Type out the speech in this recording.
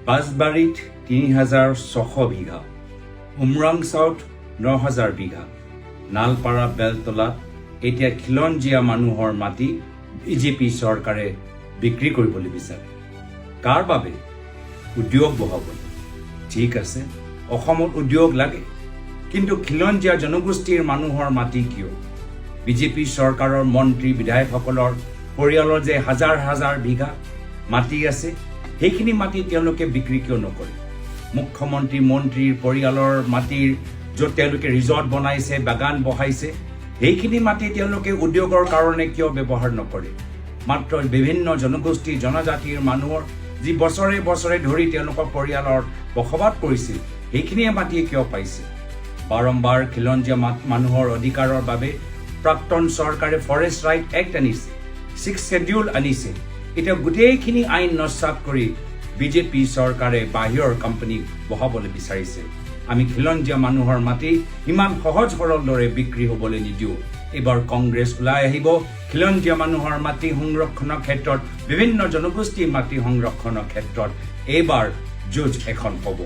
বাঁশবাৰীত ৩,৬০০ বিঘা, উমৰাংচাউত ৯,০০০ বিঘা, নালপাৰা বেলতলাত এতিয়া খিলঞ্জীয়া মানুহৰ মাটি বিজেপি চৰকাৰে বিক্ৰী কৰিবলৈ বিচাৰে। কাৰ বাবে? উদ্যোগ বহাবলৈ। ঠিক আছে, অসমত উদ্যোগ লাগে, কিন্তু খিলঞ্জীয়া জনগোষ্ঠীৰ মানুহৰ মাটি কিয়? বিজেপি চৰকাৰৰ মন্ত্ৰী বিধায়কসকলৰ পৰিয়ালৰ যে হাজাৰ হাজাৰ বিঘা মাটি আছে, সেইখিনি মাটি তেওঁলোকে বিক্ৰী কিয় নকৰে? মুখ্যমন্ত্ৰী মন্ত্ৰীৰ পৰিয়ালৰ মাটিৰ য'ত তেওঁলোকে ৰিজৰ্ট বনাইছে, বাগান বহাইছে, সেইখিনি মাটি তেওঁলোকে উদ্যোগৰ কাৰণে কিয় ব্যৱহাৰ নকৰে? মাত্ৰ বিভিন্ন জনগোষ্ঠী জনজাতিৰ মানুহৰ যি বছৰে বছৰে ধৰি তেওঁলোকৰ পৰিয়ালৰ বসবাস কৰিছিল, সেইখিনিয়ে মাটি কিয় পাইছে? বাৰম্বাৰ খিলঞ্জীয়া মানুহৰ অধিকাৰৰ বাবে প্ৰাক্তন চৰকাৰে ফৰেষ্ট ৰাইট এক্ট আনিছে, 6 শেডিউল আনিছে। এতিয়া গোটেইখিনি আইন নস্যাৎ কৰি বিজেপি চৰকাৰে বাহিৰৰ কোম্পানী বহাবলৈ বিচাৰিছে। আমি খিলঞ্জীয়া মানুহৰ মাটি ইমান সহজ সৰল দৰে বিক্ৰী হ'বলৈ নিদিওঁ। এইবাৰ কংগ্ৰেছ ওলাই আহিব, খিলঞ্জীয়া মানুহৰ মাটি সংৰক্ষণৰ ক্ষেত্ৰত, বিভিন্ন জনগোষ্ঠীৰ মাটি সংৰক্ষণৰ ক্ষেত্ৰত এইবাৰ যুঁজ এখন হ'ব।